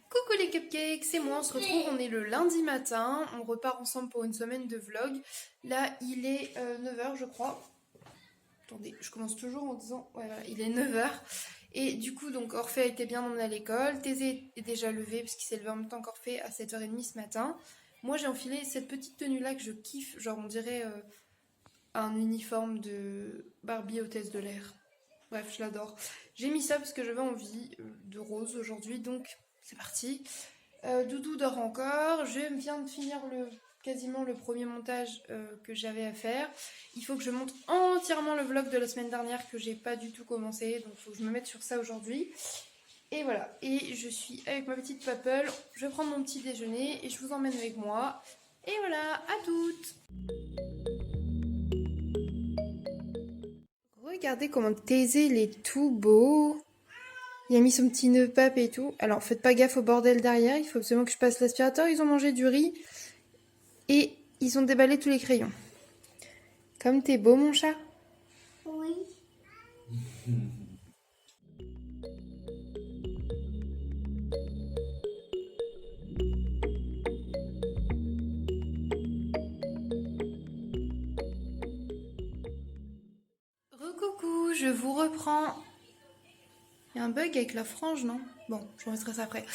Coucou les cupcakes, c'est moi, on se retrouve, on est le lundi matin, on repart ensemble pour une semaine de vlog. Là il est 9h je crois. Attendez, je commence toujours en disant, ouais voilà, il est 9h. Et du coup donc Orphée a été bien emmené à l'école, Thésée est déjà levé puisqu'il s'est levé en même temps qu'Orphée à 7h30 ce matin. Moi j'ai enfilé cette petite tenue là que je kiffe, genre on dirait un uniforme de Barbie hôtesse de l'air. Bref, je l'adore. J'ai mis ça parce que j'avais envie de rose aujourd'hui, donc c'est parti. Doudou dort encore. Je viens de finir quasiment le premier montage que j'avais à faire. Il faut que je monte entièrement le vlog de la semaine dernière que j'ai pas du tout commencé, donc il faut que je me mette sur ça aujourd'hui. Et voilà, et je suis avec ma petite Papel. Je vais prendre mon petit déjeuner et je vous emmène avec moi. Et voilà, à toutes. Regardez comment Thésée il est tout beau. Il a mis son petit nœud pape et tout. Alors faites pas gaffe au bordel derrière, il faut absolument que je passe l'aspirateur. Ils ont mangé du riz et ils ont déballé tous les crayons. Comme t'es beau mon chat. Oui. Recoucou, je vous reprends. Il y a un bug avec la frange, non? Bon, je vous mettrai ça après.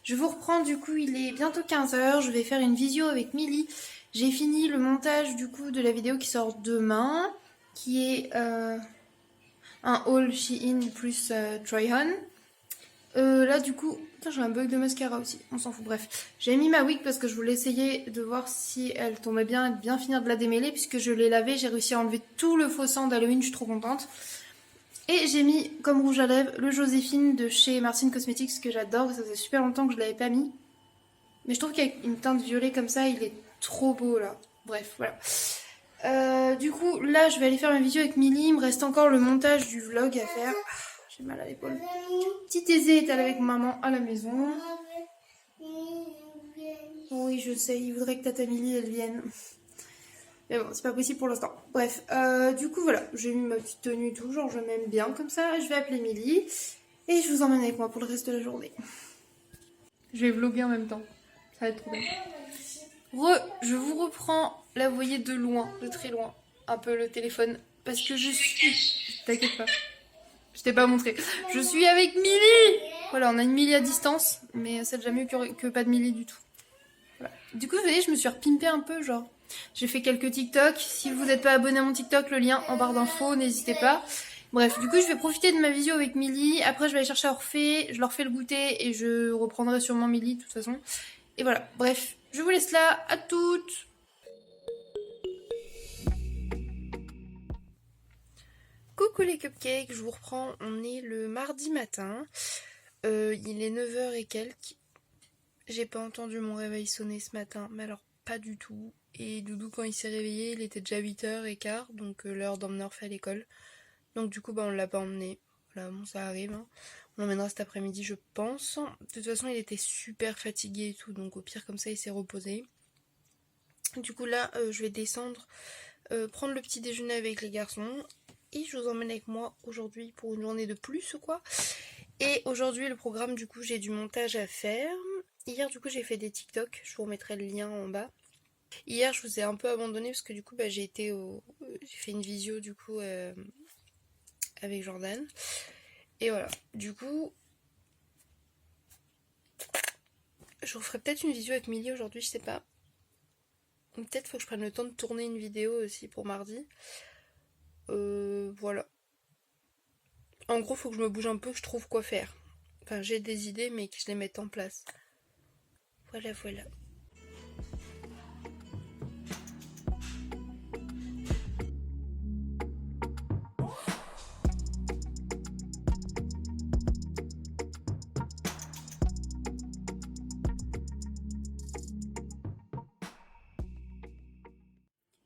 Je vous reprends, du coup, il est bientôt 15h. Je vais faire une visio avec Milly. J'ai fini le montage, du coup, de la vidéo qui sort demain, qui est un haul Shein plus try-on. Là, du coup, putain, j'ai un bug de mascara aussi. On s'en fout, bref. J'ai mis ma wig parce que je voulais essayer de voir si elle tombait bien et de bien finir de la démêler. Puisque je l'ai lavée, j'ai réussi à enlever tout le faux sang d'Halloween. Je suis trop contente. Et j'ai mis comme rouge à lèvres le Joséphine de chez Martine Cosmetics que j'adore. Ça faisait super longtemps que je l'avais pas mis. Mais je trouve qu'avec une teinte violet comme ça, il est trop beau là. Bref, voilà. Du coup, là, je vais aller faire ma vidéo avec Milly. Il me reste encore le montage du vlog à faire. J'ai mal à l'épaule. Petite Aisée est allée avec maman à la maison. Oui, je sais, il voudrait que Tata Milly, elle vienne. Mais bon, c'est pas possible pour l'instant. Bref, du coup, voilà. J'ai mis ma petite tenue et tout, genre je m'aime bien comme ça. Je vais appeler Milly. Et je vous emmène avec moi pour le reste de la journée. Je vais vlogger en même temps. Ça va être trop bien. Je vous reprends. Là, vous voyez de loin, de très loin, un peu le téléphone. Parce que je suis... T'inquiète pas. Je t'ai pas montré. Je suis avec Milly. Voilà, on a une Milly à distance. Mais c'est déjà mieux que pas de Milly du tout. Voilà. Du coup, vous voyez, je me suis repimpée un peu, genre. J'ai fait quelques TikTok. Si vous n'êtes pas abonné à mon TikTok, le lien en barre d'infos, n'hésitez pas. Bref, du coup, je vais profiter de ma visio avec Milly. Après, je vais aller chercher Orphée. Je leur fais le goûter et je reprendrai sûrement Milly, de toute façon. Et voilà, bref, je vous laisse là. À toutes. Coucou les cupcakes, je vous reprends. On est le mardi matin. Il est 9h et quelques. J'ai pas entendu mon réveil sonner ce matin, mais alors pas du tout. Et Doudou, quand il s'est réveillé, il était déjà 8h15, donc l'heure d'emmener Orphée à l'école. Donc du coup, bah, on l'a pas emmené. Voilà, bon, ça arrive. Hein. On l'emmènera cet après-midi, je pense. De toute façon, il était super fatigué et tout, donc au pire, comme ça, il s'est reposé. Du coup, là, je vais descendre, prendre le petit déjeuner avec les garçons. Et je vous emmène avec moi aujourd'hui pour une journée de plus ou quoi. Et aujourd'hui, le programme, du coup, j'ai du montage à faire. Hier, du coup, j'ai fait des TikTok. Je vous remettrai le lien en bas. Hier, je vous ai un peu abandonné parce que du coup, bah, j'ai fait une visio, du coup, avec Jordan. Et voilà. Du coup, je referai peut-être une visio avec Milly aujourd'hui, je sais pas. Peut-être faut que je prenne le temps de tourner une vidéo aussi pour mardi. Voilà. En gros, faut que je me bouge un peu, que je trouve quoi faire. Enfin, j'ai des idées, mais que je les mette en place. Voilà, voilà.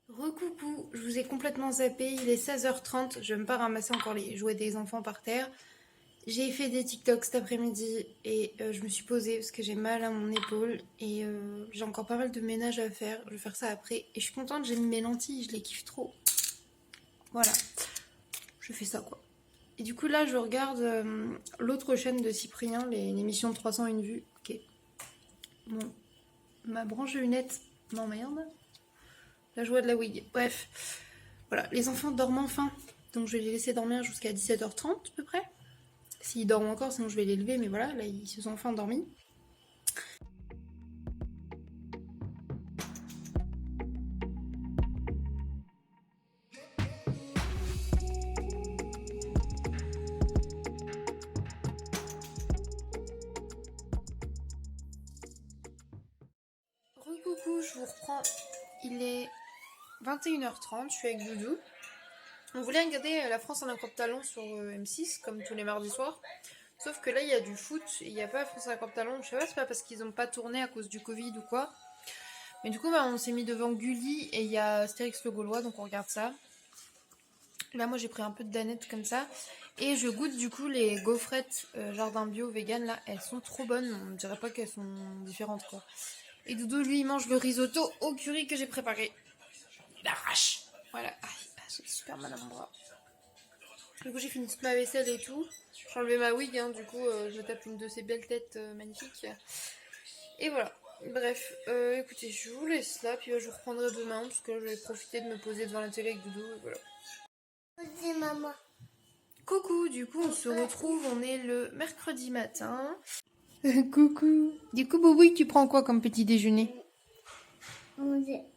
Recoucou, je vous ai complètement zappé, il est 16h30, je vais même pas ramasser encore les jouets des enfants par terre. J'ai fait des TikTok cet après-midi et je me suis posée parce que j'ai mal à mon épaule et j'ai encore pas mal de ménage à faire. Je vais faire ça après et je suis contente, j'ai mis mes lentilles, je les kiffe trop. Voilà, je fais ça quoi. Et du coup là je regarde l'autre chaîne de Cyprien, l'émission de 301 vues. Ok. Bon, ma branche de lunettes m'emmerde. La joie de la wig. Bref. Voilà, les enfants dorment enfin. Donc je vais les laisser dormir jusqu'à 17h30 à peu près. S'ils dorment encore, sinon je vais les lever. Mais voilà, là ils se sont enfin endormis. Coucou, je vous reprends. Il est 21h30, je suis avec Doudou. On voulait regarder La France en un crop talon sur M6, comme tous les mardis soirs. Sauf que là, il y a du foot et il n'y a pas France en un crop talon. Je sais pas, c'est pas parce qu'ils n'ont pas tourné à cause du Covid ou quoi. Mais du coup, bah, on s'est mis devant Gulli et il y a Astérix le Gaulois, donc on regarde ça. Là, moi, j'ai pris un peu de danette comme ça. Et je goûte du coup les gaufrettes jardin bio vegan. Là, elles sont trop bonnes. On ne dirait pas qu'elles sont différentes, quoi. Et Doudou, lui, il mange le risotto au curry que j'ai préparé. Il arrache. Voilà. Ah, c'est super mal à mon bras. Du coup, j'ai fini toute ma vaisselle et tout. J'ai enlevé ma wig, hein, du coup, je me tape une de ces belles têtes magnifiques. Et voilà. Bref, écoutez, je vous laisse là, puis je vous reprendrai demain, parce que je vais profiter de me poser devant la télé avec Doudou, et voilà. C'est maman. Coucou, du coup, on se retrouve, on est le mercredi matin. Coucou. Du coup, Boubouille, tu prends quoi comme petit déjeuner?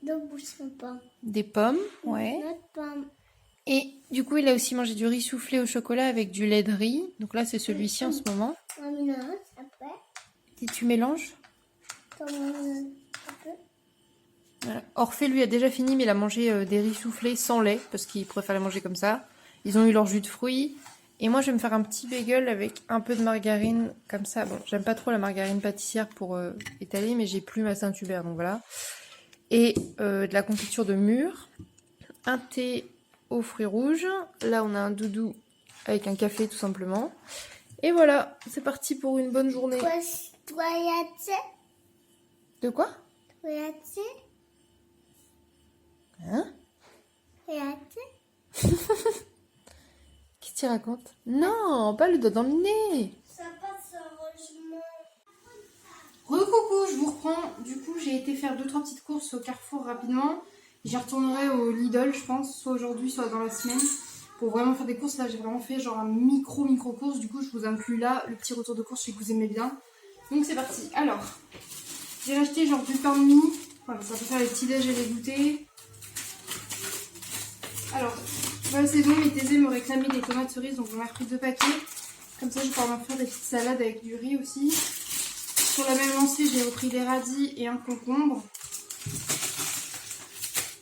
Deux bouches de pommes. Des pommes, ouais. Notre pomme. Et du coup, il a aussi mangé du riz soufflé au chocolat avec du lait de riz. Donc là, c'est celui-ci en ce moment. Un minute après. Et tu mélanges. Un peu. Voilà. Orphée, lui, a déjà fini, mais il a mangé des riz soufflés sans lait, parce qu'il préfère les manger comme ça. Ils ont eu leur jus de fruits. Et moi, je vais me faire un petit bagel avec un peu de margarine, comme ça. Bon, j'aime pas trop la margarine pâtissière pour étaler, mais j'ai plus ma Saint-Hubert, donc voilà. Et de la confiture de mûre. Un thé aux fruits rouges. Là, on a un doudou avec un café, tout simplement. Et voilà, c'est parti pour une bonne journée. Toi, y'a-t-il? De quoi? Toi, y'a-t-il? Hein? Y'a-t-il? Qu'est-ce que tu racontes? Non, pas le doigt dans le nez. Ça passe heureusement. Recoucou, je vous reprends. Du coup, j'ai été faire 2-3 petites courses au Carrefour rapidement. J'y retournerai au Lidl, je pense, soit aujourd'hui, soit dans la semaine. Pour vraiment faire des courses, là, j'ai vraiment fait genre un micro course. Du coup, je vous inclus là le petit retour de course, je sais que vous aimez bien. Donc, c'est parti. Alors, j'ai acheté genre du pain de mie. Voilà, ça peut faire les petits déj et les goûters. Alors, dans la saison, mes thésés me réclamaient des tomates cerises, donc j'en ai repris 2 paquets. Comme ça, je vais pouvoir me faire des petites salades avec du riz aussi. Sur la même lancée, j'ai repris des radis et un concombre.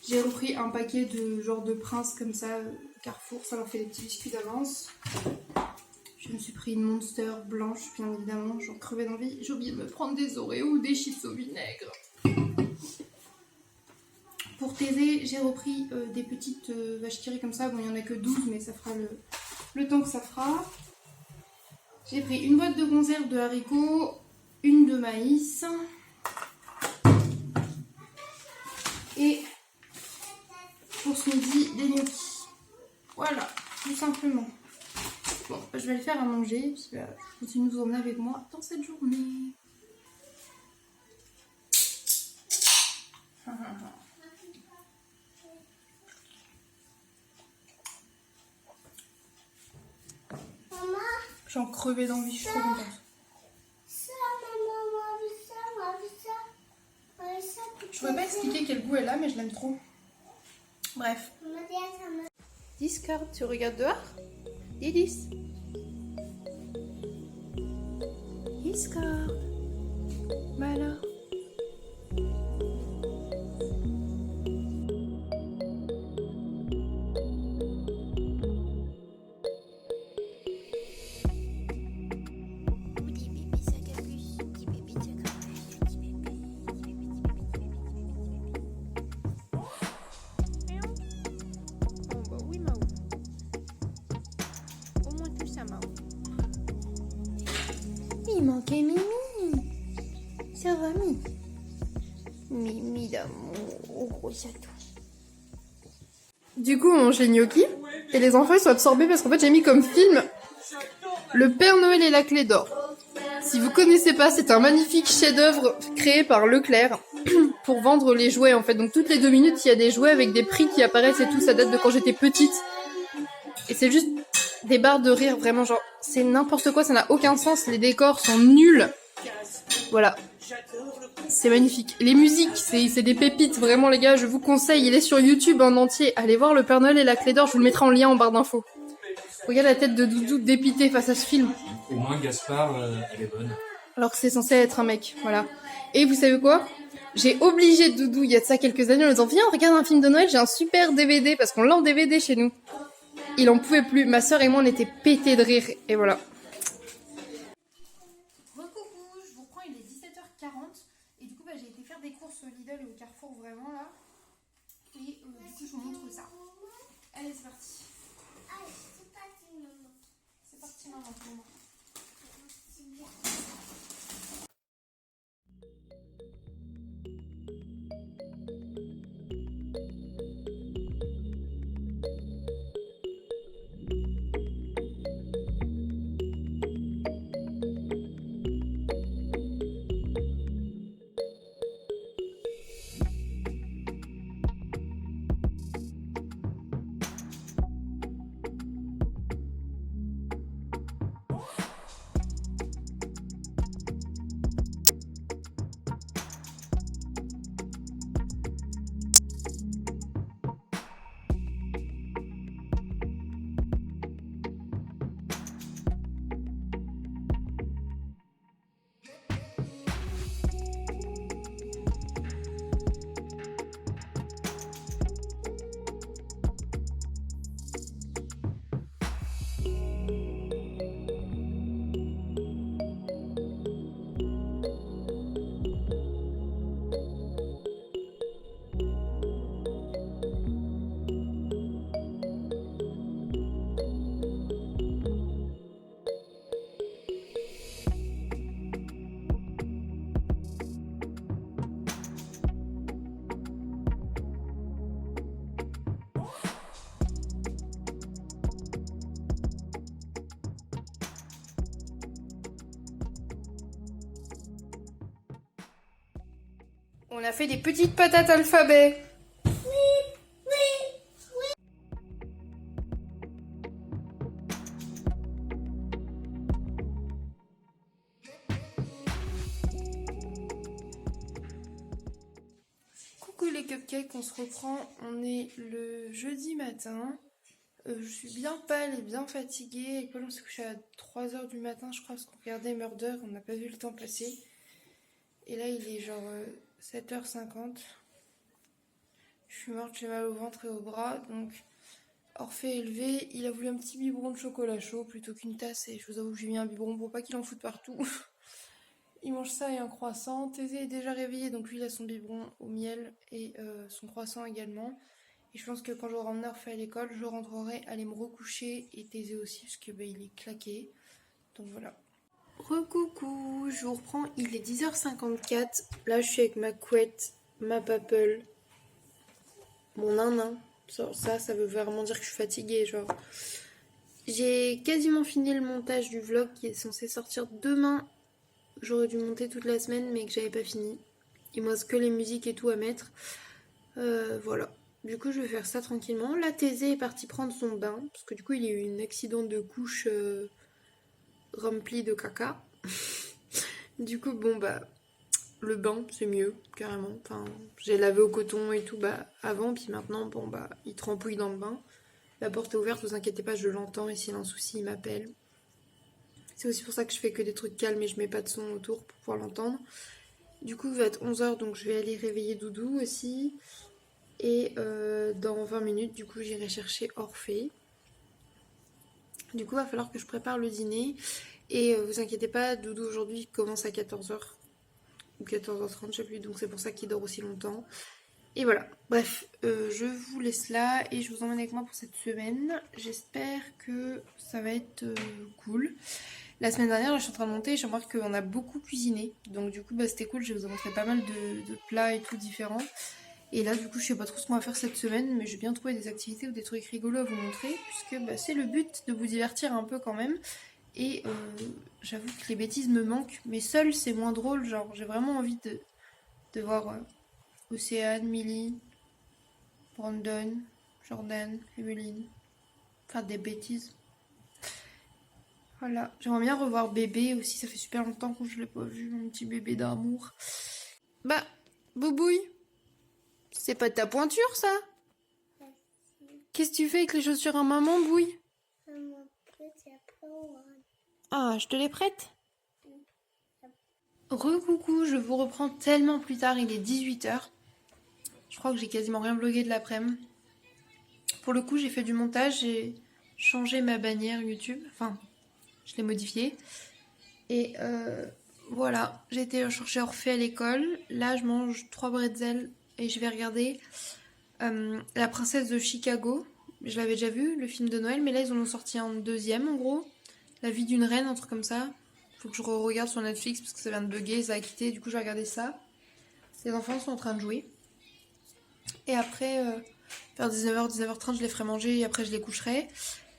J'ai repris un paquet de genre de Prince comme ça, Carrefour, ça leur fait des petits biscuits d'avance. Je me suis pris une Monster blanche, bien évidemment, j'en crevais d'envie. J'ai oublié de me prendre des Oreos ou des chips au vinaigre. Pour thésé, j'ai repris des petites vaches qui rient comme ça. Bon, il n'y en a que 12, mais ça fera le temps que ça fera. J'ai pris une boîte de conserve de haricots, une de maïs. Et pour ce midi, des gnocchis. Voilà, tout simplement. Bon, je vais le faire à manger, puis je continue de vous emmener avec moi dans cette journée. J'en crevais d'envie, je suis trop contente. Ça, maman, on a vu ça. Je pourrais pas expliquer quel goût elle a, mais je l'aime trop. Bref. Discord, tu regardes dehors? Didis. Discord. Bah alors. Il manquait Mimi. Ça va, Mimi? Mimi d'amour, au gros chaton. Du coup, on mange les gnocchis. Et les enfants ils sont absorbés parce qu'en fait j'ai mis comme film Le Père Noël et la clé d'or. Si vous connaissez pas, c'est un magnifique chef-d'œuvre créé par Leclerc pour vendre les jouets en fait. Donc toutes les 2 minutes il y a des jouets avec des prix qui apparaissent et tout. Ça date de quand j'étais petite. Et c'est juste des barres de rire, vraiment genre c'est n'importe quoi, ça n'a aucun sens. Les décors sont nuls. Voilà. C'est magnifique. Les musiques, c'est des pépites, vraiment les gars, je vous conseille. Il est sur YouTube en entier. Allez voir Le Père Noël et la clé d'or, je vous le mettrai en lien en barre d'infos. Regarde la tête de Doudou dépité face à ce film. Au moins Gaspard, elle est bonne. Alors que c'est censé être un mec, voilà. Et vous savez quoi? J'ai obligé Doudou, il y a de ça quelques années, en lui disant viens, on regarde un film de Noël, j'ai un super DVD, parce qu'on l'a en DVD chez nous. Il en pouvait plus, ma soeur et moi on était pétés de rire, et voilà. Recoucou, je vous reprends, il est 17h40, et du coup j'ai été faire des courses au Lidl et au Carrefour vraiment là. Et du coup je vous montre ça. Allez c'est parti. Allez, c'est parti, maman. C'est parti maman, pour moi. C'est bien. On a fait des petites patates alphabet. Coucou les cupcakes, on se reprend. On est le jeudi matin. Je suis bien pâle et bien fatiguée. Et Paul, on s'est couché à 3h du matin, je crois, parce qu'on regardait Murder. On n'a pas vu le temps passer. Et là, il est genre 7h50. Je suis morte, j'ai mal au ventre et au bras. Donc, Orphée est levé. Il a voulu un petit biberon de chocolat chaud plutôt qu'une tasse. Et je vous avoue que j'ai mis un biberon pour pas qu'il en foute partout. Il mange ça et un croissant. Thésée est déjà réveillé, donc lui il a son biberon au miel et son croissant également. Et je pense que quand je rentre Orphée à l'école, je rentrerai aller me recoucher et Thésée aussi parce que il est claqué. Donc voilà. Recoucou, je vous reprends, il est 10h54. Là je suis avec ma couette, ma papel, mon nanin. Ça veut vraiment dire que je suis fatiguée, genre. J'ai quasiment fini le montage du vlog qui est censé sortir demain. J'aurais dû monter toute la semaine mais que j'avais pas fini. Il me reste que les musiques et tout à mettre. Voilà. Du coup je vais faire ça tranquillement. Là Thésée est parti prendre son bain. Parce que du coup il y a eu un accident de couche rempli de caca. Du coup bon bah le bain c'est mieux carrément. Enfin j'ai lavé au coton et tout avant. Puis maintenant bon bah il trempouille dans le bain. La porte est ouverte, vous inquiétez pas, je l'entends et s'il a un souci il m'appelle. C'est aussi pour ça que je fais que des trucs calmes et je mets pas de son autour pour pouvoir l'entendre. Du coup, il va être 11h, donc je vais aller réveiller Doudou aussi. Et dans 20 minutes, du coup, j'irai chercher Orphée. Du coup, il va falloir que je prépare le dîner. Et vous inquiétez pas, Doudou aujourd'hui commence à 14h. Ou 14h30, je sais plus, donc c'est pour ça qu'il dort aussi longtemps. Et voilà, bref, je vous laisse là et je vous emmène avec moi pour cette semaine. J'espère que ça va être cool. La semaine dernière, là, je suis en train de monter, je remarque qu'on a beaucoup cuisiné. Donc du coup, c'était cool, je vais vous montrer pas mal de plats et tout différents. Et là, du coup, je sais pas trop ce qu'on va faire cette semaine, mais j'ai bien trouvé des activités ou des trucs rigolos à vous montrer, puisque bah, c'est le but de vous divertir un peu quand même. Et j'avoue que les bêtises me manquent, mais seule c'est moins drôle. Genre, j'ai vraiment envie de voir Océane, Millie, Brandon, Jordan, Emeline. Faire des bêtises. Voilà, j'aimerais bien revoir bébé aussi, ça fait super longtemps que je l'ai pas vu, mon petit bébé d'amour. Bah, Boubouille, c'est pas ta pointure ça? Qu'est-ce que tu fais avec les chaussures à maman, Bouille? Ah, je te les prête? Recoucou, je vous reprends tellement plus tard, il est 18h. Je crois que j'ai quasiment rien vlogué de l'après-midi. Pour le coup, j'ai fait du montage, j'ai changé ma bannière YouTube, enfin, je l'ai modifiée. Et voilà, j'ai été chercher Orphée à l'école. Là, je mange 3 bretzels et je vais regarder La Princesse de Chicago. Je l'avais déjà vu, le film de Noël, mais là, ils en ont sorti un deuxième, en gros. La vie d'une reine, un truc comme ça. Faut que je regarde sur Netflix parce que ça vient de bugger, ça a quitté. Du coup, je vais regarder ça. Les enfants sont en train de jouer. Et après, vers 19h, 19h30, je les ferai manger et après, je les coucherai.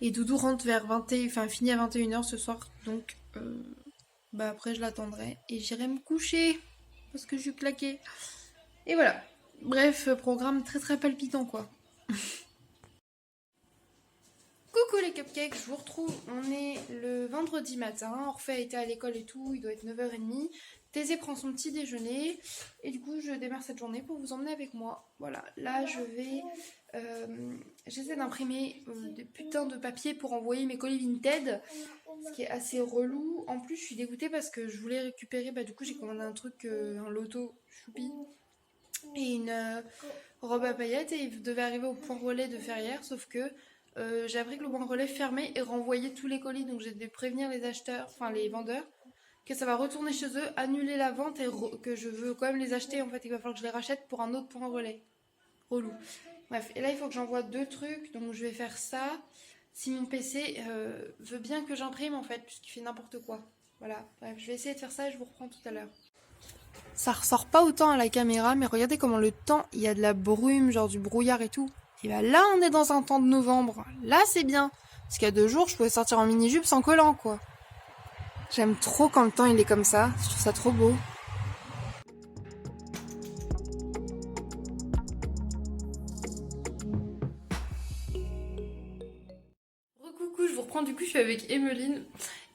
Et Doudou rentre vers 20h, enfin, finit à 21h ce soir. Donc, bah après, je l'attendrai et j'irai me coucher parce que je suis claquée. Et voilà. Bref, programme très très palpitant, quoi. Coucou les cupcakes, je vous retrouve, on est le vendredi matin, Orphée a été à l'école et tout, il doit être 9h30, Thésée prend son petit déjeuner, et du coup je démarre cette journée pour vous emmener avec moi. Voilà, là je vais, j'essaie d'imprimer des putains de papier pour envoyer mes colis Vinted, ce qui est assez relou. En plus je suis dégoûtée parce que je voulais récupérer, bah du coup j'ai commandé un truc, un loto choupi, et une robe à paillettes, et il devait arriver au point relais de Ferrières, sauf que j'ai appris que le point relais fermait et renvoyait tous les colis, donc j'ai dû prévenir les acheteurs, enfin les vendeurs, que ça va retourner chez eux, annuler la vente et que je veux quand même les acheter en fait, il va falloir que je les rachète pour un autre point relais. Relou. Bref, et là il faut que j'envoie 2 trucs, donc je vais faire ça. Si mon PC veut bien que j'imprime en fait, puisqu'il fait n'importe quoi. Voilà, bref, je vais essayer de faire ça et je vous reprends tout à l'heure. Ça ressort pas autant à la caméra, mais regardez comment le temps, il y a de la brume, genre du brouillard et tout. Et bah là, on est dans un temps de novembre. Là, c'est bien. Parce qu'il y a 2 jours, je pouvais sortir en mini-jupe sans collant, quoi. J'aime trop quand le temps, il est comme ça. Je trouve ça trop beau. Recoucou, je vous reprends. Du coup, je suis avec Emeline.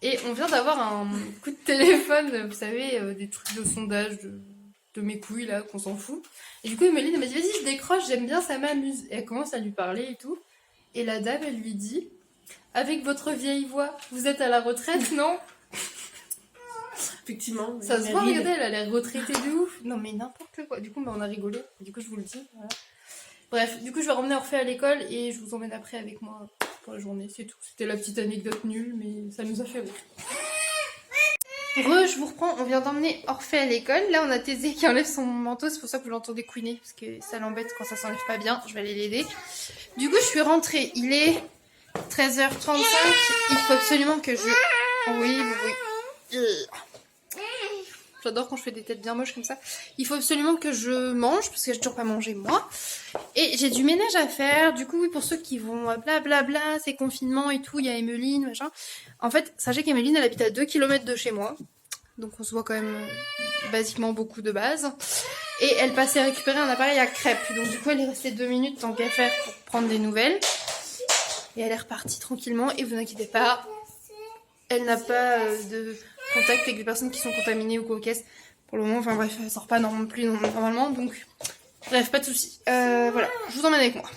Et on vient d'avoir un coup de téléphone, vous savez, des trucs de sondage de mes couilles, là, qu'on s'en fout. Et du coup, Emeline, elle m'a dit, vas-y, je décroche, j'aime bien, ça m'amuse. Et elle commence à lui parler et tout. Et la dame, elle lui dit, avec votre vieille voix, vous êtes à la retraite, non? Effectivement. Ça se voit, regardez, elle a l'air retraitée de ouf. Non, mais n'importe quoi. Du coup, bah, on a rigolé. Du coup, je vous le dis. Voilà. Bref, du coup, je vais ramener Orphée à l'école et je vous emmène après avec moi pour la journée. C'est tout. C'était la petite anecdote nulle, mais ça nous a fait rire. Je vous reprends, on vient d'emmener Orphée à l'école. Là, on a Thésée qui enlève son manteau, c'est pour ça que vous l'entendez couiner, parce que ça l'embête quand ça s'enlève pas bien. Je vais aller l'aider. Du coup, je suis rentrée. Il est 13h35. Il faut absolument que je... Oui, oui. J'adore quand je fais des têtes bien moches comme ça. Il faut absolument que je mange, parce que j'ai toujours pas mangé moi. Et j'ai du ménage à faire. Du coup, oui, pour ceux qui vont blablabla, c'est confinement et tout, il y a Emeline, machin. En fait, sachez qu'Emeline, elle habite à 2 km de chez moi. Donc on se voit quand même basiquement beaucoup de base. Et elle passait récupérer un appareil à crêpes. Donc du coup, elle est restée 2 minutes tant qu'à faire pour prendre des nouvelles. Et elle est repartie tranquillement. Et vous inquiétez pas, elle n'a pas de contact avec des personnes qui sont contaminées ou quoi aux caisses pour le moment. Enfin bref, elle sort pas plus normalement. Donc bref, pas de soucis. Voilà, je vous emmène avec moi.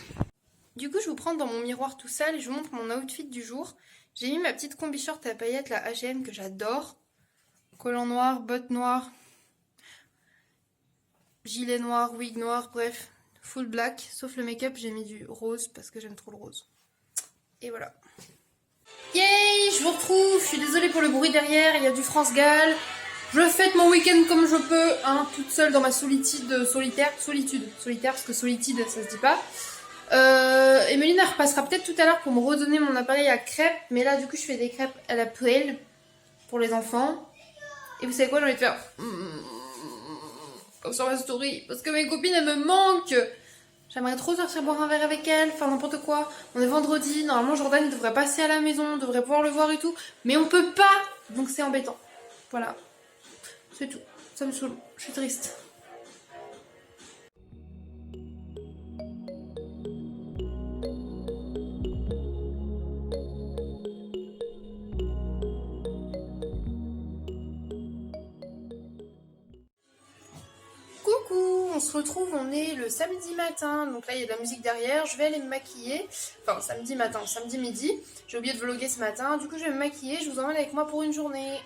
Du coup, je vous prends dans mon miroir tout sale et je vous montre mon outfit du jour. J'ai mis ma petite combi short à paillettes, la H&M, que j'adore. Collant noir, bottes noires, gilet noir, wig noir, bref, full black. Sauf le make-up, j'ai mis du rose parce que j'aime trop le rose. Et voilà. Yay, je vous retrouve. Je suis désolée pour le bruit derrière, il y a du France Gall. Je fête mon week-end comme je peux, hein, toute seule dans ma solitude, solitaire, parce que solitude, ça se dit pas. Emeline, elle repassera peut-être tout à l'heure pour me redonner mon appareil à crêpes, mais là, du coup, je fais des crêpes à la poêle pour les enfants. Et vous savez quoi, j'ai envie de faire comme sur ma story, parce que mes copines, elles me manquent. J'aimerais trop sortir boire un verre avec elle, faire n'importe quoi. On est vendredi, normalement Jordan il devrait passer à la maison, on devrait pouvoir le voir et tout. Mais on peut pas, donc c'est embêtant. Voilà, c'est tout. Ça me saoule, je suis triste. Coucou, on se retrouve, on est le samedi matin, donc là il y a de la musique derrière, je vais aller me maquiller, enfin samedi matin, samedi midi, j'ai oublié de vlogger ce matin, du coup je vais me maquiller, je vous emmène avec moi pour une journée.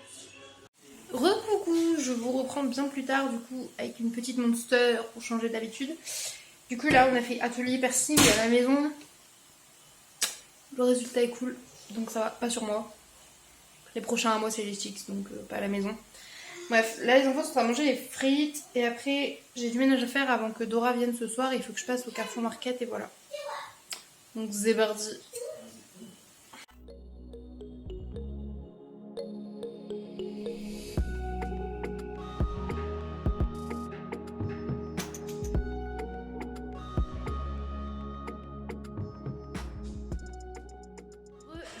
Re-coucou, je vous reprends bien plus tard du coup avec une petite monster pour changer d'habitude. Du coup là on a fait atelier piercing à la maison, le résultat est cool, donc ça va, pas sur moi. Les prochains mois c'est les sticks, donc pas à la maison. Bref, là les enfants sont en train de manger les frites et après j'ai du ménage à faire avant que Dora vienne ce soir. Il faut que je passe au Carrefour Market et voilà. Donc c'est parti.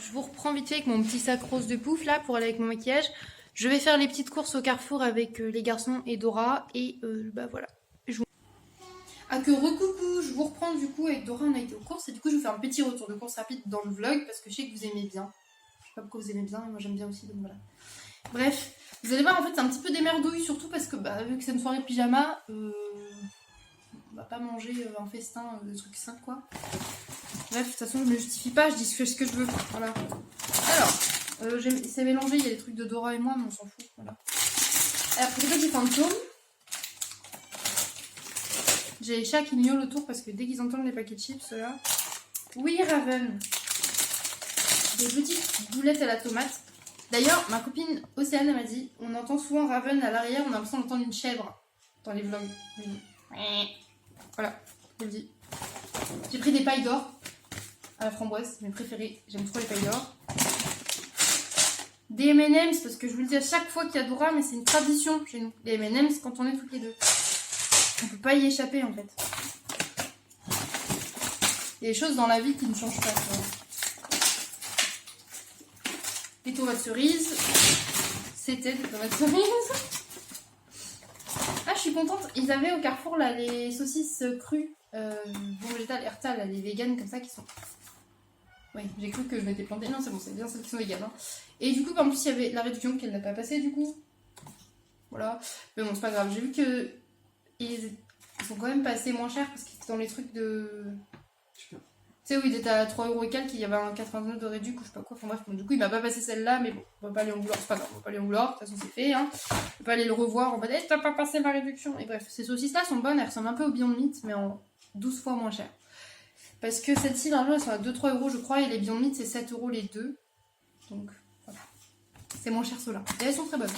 Je vous reprends vite fait avec mon petit sac rose de pouf là pour aller avec mon maquillage. Je vais faire les petites courses au Carrefour avec les garçons et Dora et bah voilà. Ah que recoucou, je vous reprends du coup avec Dora, on a été aux courses et du coup je vais faire un petit retour de course rapide dans le vlog parce que je sais que vous aimez bien. Je sais pas pourquoi vous aimez bien, mais moi j'aime bien aussi donc voilà. Bref, vous allez voir en fait c'est un petit peu des merdouilles surtout parce que bah, vu que c'est une soirée pyjama, on va pas manger un festin de trucs sains quoi. Bref, de toute façon je me justifie pas, je dis ce que je veux, voilà. Alors... c'est mélangé, il y a des trucs de Dora et moi, mais on s'en fout. Voilà. Alors, pour les petits fantômes, j'ai les chats qui miaulent autour parce que dès qu'ils entendent les paquets de chips, là. Oui, Raven. Des petites boulettes à la tomate. D'ailleurs, ma copine Océane m'a dit on entend souvent Raven à l'arrière, on a l'impression d'entendre une chèvre dans les vlogs. Voilà, je le dis. J'ai pris des pailles d'or à la framboise, c'est mes préférés. J'aime trop les pailles d'or. Des M&M's parce que je vous le dis à chaque fois qu'il y a Dora, mais c'est une tradition chez nous. Les M&M's quand on est toutes les deux. On peut pas y échapper en fait. Il y a des choses dans la vie qui ne changent pas. Les tomates cerises. C'était des tomates cerises. Ah, je suis contente. Ils avaient au Carrefour là les saucisses crues, bon végétal, Erta, là, les véganes comme ça qui sont. Oui, j'ai cru que je m'étais plantée. Non, c'est bon, c'est bien celles qui sont véganes. Hein. Et du coup, en plus, il y avait la réduction qu'elle n'a pas passée, du coup. Voilà. Mais bon, c'est pas grave. J'ai vu que ils sont quand même passés moins chers parce qu'ils étaient dans les trucs de... Tu sais, où il était à 3 € et quelques, il y avait un 89 de réduc ou je sais pas quoi. Enfin bref, bon, du coup, il m'a pas passé celle-là, mais bon, on va pas aller en vouloir. C'est pas grave, on va pas aller en vouloir. De toute façon, c'est fait. Hein. On va pas aller le revoir en mode, hey, t'as pas passé ma réduction. Et bref, ces saucisses-là sont bonnes. Elles ressemblent un peu au Beyond Meat, mais en 12 fois moins cher. Parce que celles-ci, normalement, elles sont à 2-3 € je crois, et les Beyond Meat, c'est 7 € les deux. Donc, voilà. C'est moins cher ceux-là. Et elles sont très bonnes.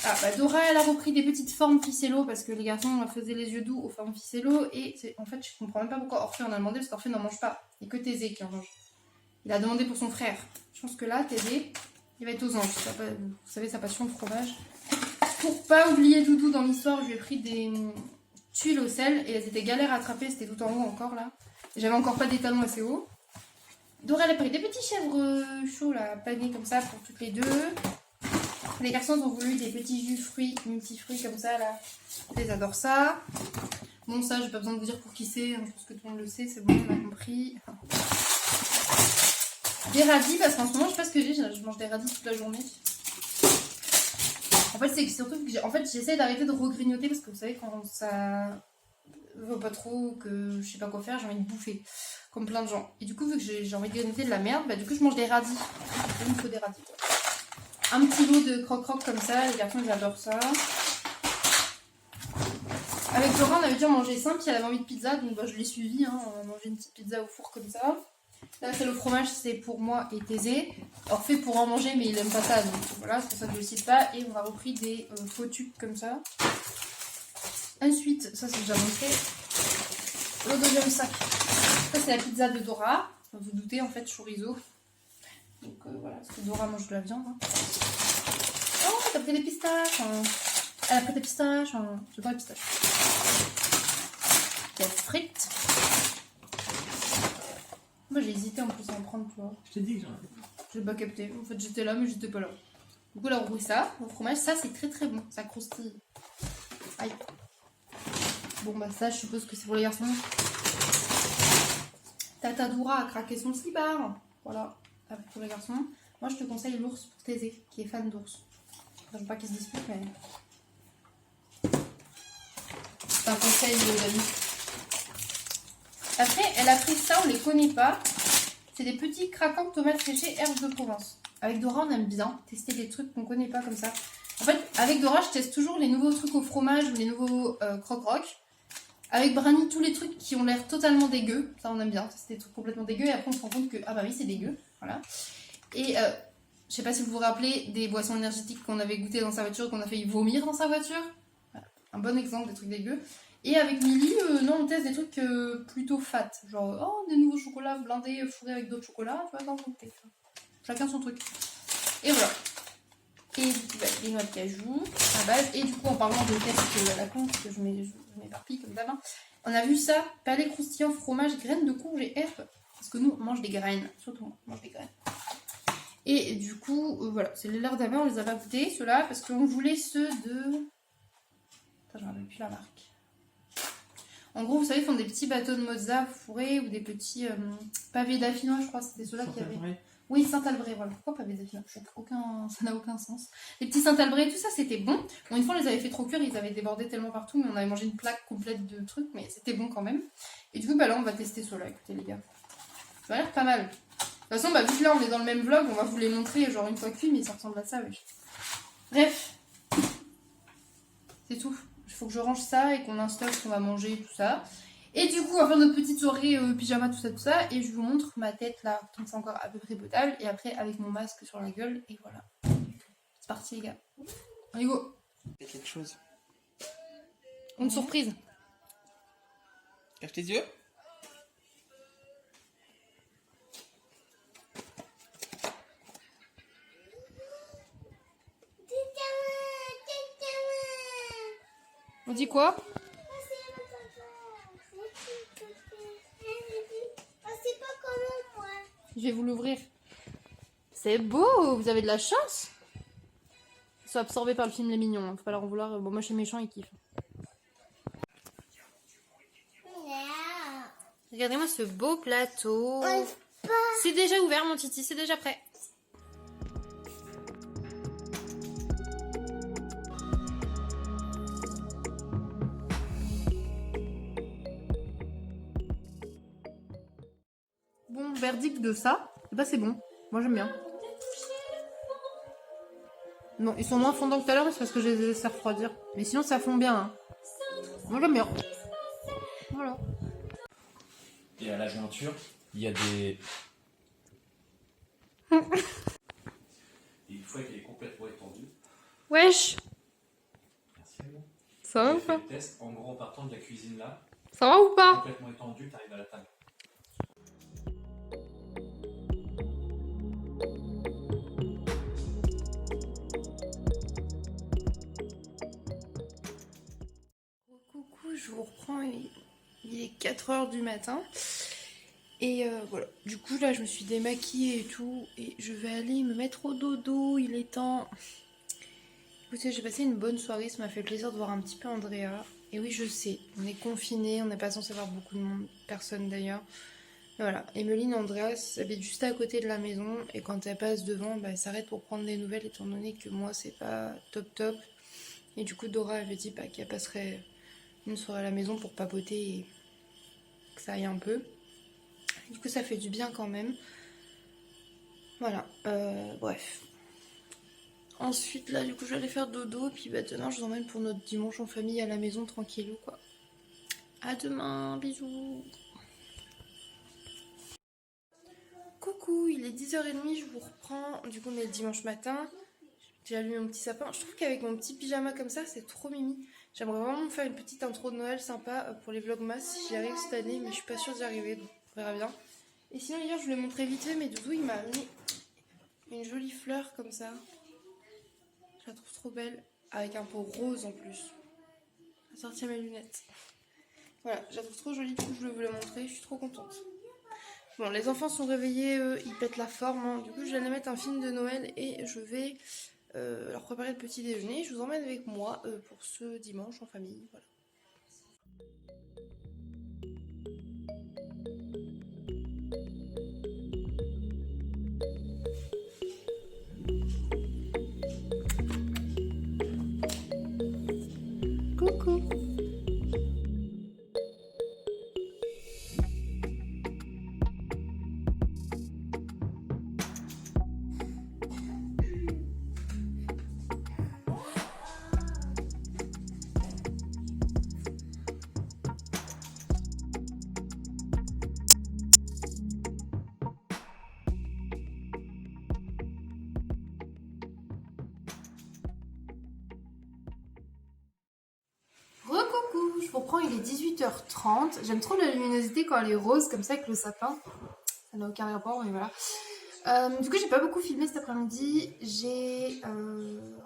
Ah, bah Dora, elle a repris des petites formes ficello, parce que les garçons faisaient les yeux doux aux formes ficello, et en fait, je comprends même pas pourquoi Orphée en a demandé, parce qu'Orphée n'en mange pas. Il n'y a que Thésée qui en mange. Il a demandé pour son frère. Je pense que là, Thésée, il va être aux anges. Vous savez, sa passion, le fromage. Pour pas oublier Doudou dans l'histoire, je lui ai pris des... tuiles au sel et elles étaient galères à attraper, c'était tout en haut encore là. J'avais encore pas des talons assez hauts. Dora elle a pris des petits chèvres chauds là, panés comme ça pour toutes les deux. Les garçons ont voulu des petits jus fruits, multifruits comme ça là. Ils adorent ça. Bon ça j'ai pas besoin de vous dire pour qui c'est, je pense que tout le monde le sait, c'est bon, on a compris. Des radis parce qu'en ce moment je sais pas ce que j'ai, je mange des radis toute la journée. En fait, c'est surtout que j'essaie d'arrêter de regrignoter parce que vous savez, quand ça va pas trop, que je sais pas quoi faire, j'ai envie de bouffer. Comme plein de gens. Et du coup, vu que j'ai envie de grignoter de la merde, bah du coup, je mange des radis. Il me faut des radis. Quoi. Un petit lot de croque-croque comme ça, les garçons ils adorent ça. Avec Dora, on avait dû en manger simple, elle avait envie de pizza, donc bah, je l'ai suivi. Hein, on a mangé une petite pizza au four comme ça. Là, c'est le fromage, c'est pour moi et Thésée. Orphée pour en manger, mais il aime pas ça, donc voilà, c'est pour ça que je le cite pas. Et on a repris des faux tubes comme ça. Ensuite, ça c'est déjà montré. Le deuxième sac, ça c'est la pizza de Dora. Vous vous doutez, en fait, chorizo. Donc voilà, parce que Dora mange de la viande. Hein. Oh, t'as pris des pistaches. Hein. Elle a pris des pistaches. Hein. J'adore les pistaches. Kit frites. Moi j'ai hésité en plus à en prendre, tu vois. Je t'ai dit que j'en avais. J'ai pas capté. En fait, j'étais là, mais j'étais pas là. Du coup, là, on roule ça. Au fromage, ça, c'est très très bon. Ça croustille. Aïe. Bon, bah, ça, je suppose que c'est pour les garçons. Tata Doura a craqué son slibard. Voilà. Pour les garçons. Moi, je te conseille l'ours pour Thésée, qui est fan d'ours. Je veux pas qu'ils se disputent, mais. C'est un conseil d'amis. Après, elle a pris ça, on les connaît pas. C'est des petits craquants de tomates séchées herbes de Provence. Avec Dora, on aime bien tester des trucs qu'on connaît pas comme ça. En fait, avec Dora, je teste toujours les nouveaux trucs au fromage ou les nouveaux croque-rock. Avec Brani, tous les trucs qui ont l'air totalement dégueux. Ça, on aime bien. C'est des trucs complètement dégueux. Et après, on se rend compte que, ah bah oui, c'est dégueu. Voilà. Et je sais pas si vous vous rappelez des boissons énergétiques qu'on avait goûté dans sa voiture et qu'on a failli vomir dans sa voiture. Voilà. Un bon exemple des trucs dégueux. Et avec Milly, non, on teste des trucs plutôt fat. Genre, oh, des nouveaux chocolats blindés, fourrés avec d'autres chocolats. Tu vois, dans le goûter. Chacun son truc. Et voilà. Et du coup, bah, les noix de cajou, à base. Et du coup, en parlant de tests à la con, parce que je m'éparpille comme d'hab, on a vu ça, palais croustillant, fromage, graines de courge et herbes. Parce que nous, on mange des graines. Surtout, on mange des graines. Et du coup, voilà, c'est les leurs d'avant, on les a pas goûtés, ceux-là, parce qu'on voulait ceux de... Attends, je ne rappelle plus la marque. En gros, vous savez, ils font des petits bateaux de mozza fourrés ou des petits pavés d'affinois, je crois. C'était ceux-là qu'il y avait. Oui, Saint-Albret, voilà. Pourquoi pavés d'affinois? Ça n'a aucun sens. Les petits Saint-Albret, tout ça, c'était bon. Bon, une fois, on les avait fait trop cuire, ils avaient débordé tellement partout, mais on avait mangé une plaque complète de trucs, mais c'était bon quand même. Et du coup, bah là, on va tester ceux-là, écoutez les gars. Ça a l'air pas mal. De toute façon, bah, vu que là, on est dans le même vlog, on va vous les montrer, genre une fois cuits, mais ça ressemble à ça, wesh. Bref. C'est tout. Il faut que je range ça et qu'on installe ce qu'on va manger, tout ça. Et du coup, on va faire notre petite soirée pyjama, tout ça. Et je vous montre ma tête là, tant que c'est encore à peu près potable. Et après, avec mon masque sur la gueule. Et voilà. C'est parti, les gars. Allez, go. Il y a quelque chose. Une surprise. Cache tes yeux. On dit quoi? C'est pas comment moi. Je vais vous l'ouvrir. C'est beau, vous avez de la chance. Ils sont absorbés par le film Les Mignons. Faut pas leur en vouloir. Bon, moi, je suis méchant, ils kiffent. Regardez-moi ce beau plateau. C'est déjà ouvert, mon titi, c'est déjà prêt. Bon, verdict de ça, bah c'est bon. Moi j'aime bien. Non, ils sont moins fondants que tout à l'heure, mais c'est parce que je les ai laissés refroidir. Mais sinon ça fond bien. Hein. Moi j'aime bien. Voilà. Et à la jointure, il y a des. Et une fois qu'elle est complètement étendue. Wesh, Merci à vous. ça va ou J'ai fait pas? le test. En gros, en partant de la cuisine là, Ça va ou pas? complètement étendue, t'arrives à la table. Coucou, je vous reprends, il est 4h du matin. Et voilà, du coup là je me suis démaquillée et tout. Et je vais aller me mettre au dodo, il est temps. Écoutez, j'ai passé une bonne soirée, ça m'a fait plaisir de voir un petit peu Andrea. Et oui, je sais, on est confinés, on n'est pas censé voir beaucoup de monde, personne d'ailleurs. Voilà, Emeline et Andrea habitent juste à côté de la maison. Et quand elle passe devant, bah, elle s'arrête pour prendre des nouvelles, étant donné que moi c'est pas top. Et du coup Dora avait dit qu'elle passerait une soirée à la maison pour papoter et que ça aille un peu. Du coup ça fait du bien quand même. Voilà, bref. Ensuite là du coup je vais aller faire dodo. Puis bah demain je vous emmène pour notre dimanche en famille à la maison tranquillou quoi. À demain, bisous. Coucou, il est 10h30, je vous reprends. Du coup on est le dimanche matin. J'ai allumé mon petit sapin. Je trouve qu'avec mon petit pyjama comme ça c'est trop mimi. J'aimerais vraiment me faire une petite intro de Noël sympa pour les vlogmas si j'y arrive cette année. Mais je suis pas sûre d'y arriver, donc on verra bien. Et sinon hier je vous l'ai montré vite fait, mais Doudou il m'a amené une jolie fleur comme ça. Je la trouve trop belle, avec un pot rose en plus. Je vais sortir mes lunettes. Voilà, je la trouve trop jolie, du coup je voulais vous la montrer, je suis trop contente. Bon, les enfants sont réveillés, ils pètent la forme, hein. Du coup je vais aller mettre un film de Noël et je vais leur préparer le petit déjeuner. Je vous emmène avec moi pour ce dimanche en famille, voilà. Coucou. Recoucou, je vous reprends, il est 18h30. J'aime trop la luminosité quand elle est rose comme ça avec le sapin. Ça n'a aucun rapport, mais voilà. Du coup, j'ai pas beaucoup filmé cet après-midi. J'ai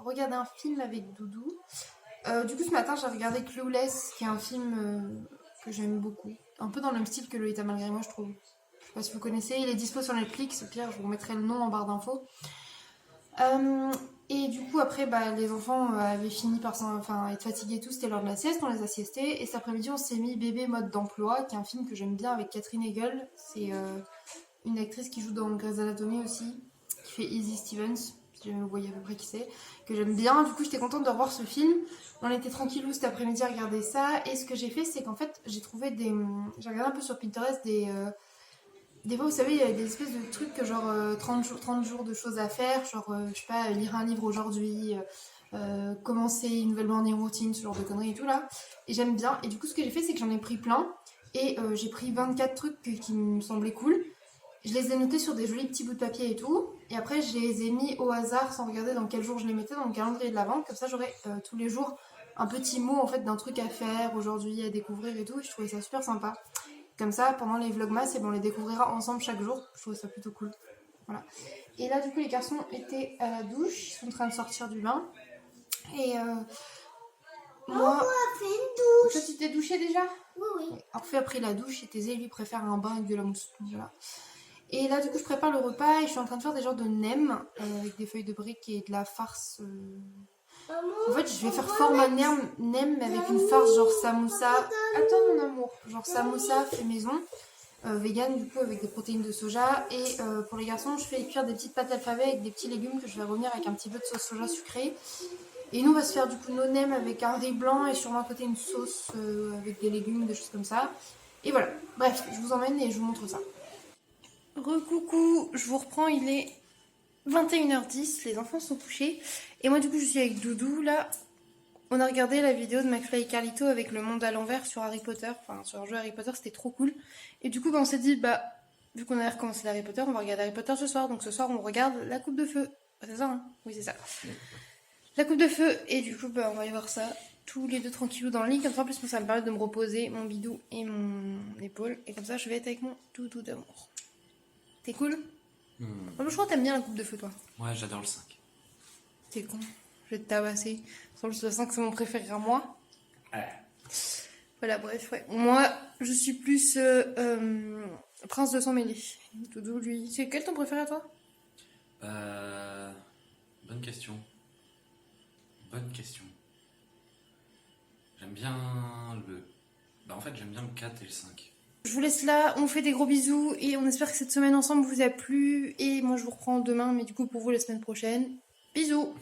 regardé un film avec Doudou. Du coup, ce matin, j'ai regardé Clueless, qui est un film que j'aime beaucoup. Un peu dans le même style que Lolita malgré moi, je trouve. Je sais pas si vous connaissez, il est dispo sur Netflix. Au pire, je vous mettrai le nom en barre d'infos. Et du coup, après, les enfants avaient fini par être fatigués et tout. C'était l'heure de la sieste, on les a siestés. Et cet après-midi, on s'est mis Bébé mode d'emploi, qui est un film que j'aime bien avec Catherine Hegel. C'est une actrice qui joue dans Grey's Anatomy aussi, qui fait Izzy Stevens, si jamais vous voyez à peu près qui c'est, que j'aime bien. Du coup, j'étais contente de revoir ce film. On était tranquillou cet après-midi à regarder ça. Et ce que j'ai fait, c'est qu'en fait, j'ai trouvé j'ai regardé un peu sur Pinterest des fois, vous savez, il y a des espèces de trucs que genre 30 jours de choses à faire, genre, je sais pas, lire un livre aujourd'hui, commencer une nouvelle morning routine, ce genre de conneries et tout là. Et j'aime bien. Et du coup, ce que j'ai fait, c'est que j'en ai pris plein. Et j'ai pris 24 trucs qui me semblaient cool. Je les ai notés sur des jolis petits bouts de papier et tout. Et après, je les ai mis au hasard sans regarder dans quel jour je les mettais dans le calendrier de l'Avent. Comme ça, j'aurais tous les jours un petit mot en fait d'un truc à faire aujourd'hui, à découvrir et tout. Et je trouvais ça super sympa. Comme ça, pendant les vlogmas, on les découvrira ensemble chaque jour. Je trouve ça plutôt cool. Voilà. Et là, du coup, les garçons étaient à la douche. Ils sont en train de sortir du bain. Et moi... On a fait une douche. Toi, tu t'es douché déjà? Oui. Orphée a pris la douche et Thésée, lui, préfère un bain avec de la mousse. Voilà. Et là, du coup, je prépare le repas et je suis en train de faire des genres de nems avec des feuilles de briques et de la farce. Maman, En fait, je vais faire format nem mais avec une farce genre samoussa. Attends, mon amour. Genre samoussa fait maison. Vegan, du coup, avec des protéines de soja. Et pour les garçons, je fais cuire des petites pâtes alphabet avec des petits légumes que je vais revenir avec un petit peu de sauce soja sucrée. Et nous, on va se faire du coup nos nems avec un riz blanc et sûrement à côté une sauce avec des légumes, des choses comme ça. Et voilà. Bref, je vous emmène et je vous montre ça. Recoucou, je vous reprends, il est 21h10, les enfants sont couchés. Et moi, du coup, je suis avec Doudou, là. On a regardé la vidéo de McFly et Carlito avec le monde à l'envers sur Harry Potter, enfin sur un jeu Harry Potter, c'était trop cool. Et du coup, on s'est dit, vu qu'on a recommencé Harry Potter, on va regarder Harry Potter ce soir. Donc ce soir, on regarde La Coupe de Feu. C'est ça, hein? Oui, c'est ça. La Coupe de Feu. Et du coup, on va aller voir ça tous les deux tranquillou dans le lit. Comme ça, en plus, ça me permet de me reposer mon bidou et mon épaule. Et comme ça, je vais être avec mon doudou d'amour. C'est cool? Je crois que t'aimes bien La Coupe de Feu, toi. Ouais, j'adore le 5. T'es con. Je vais te tabasser. Sur le 5, c'est mon préféré à moi. Ouais. Voilà, bref, ouais. Moi, je suis plus Prince de sang mêlé. Doudou, lui. C'est quel ton préféré à toi? Bonne question. J'aime bien le... en fait, j'aime bien le 4 et le 5. Je vous laisse là, on fait des gros bisous et on espère que cette semaine ensemble vous a plu. Et moi, je vous reprends demain, mais du coup, pour vous, la semaine prochaine. Bisous!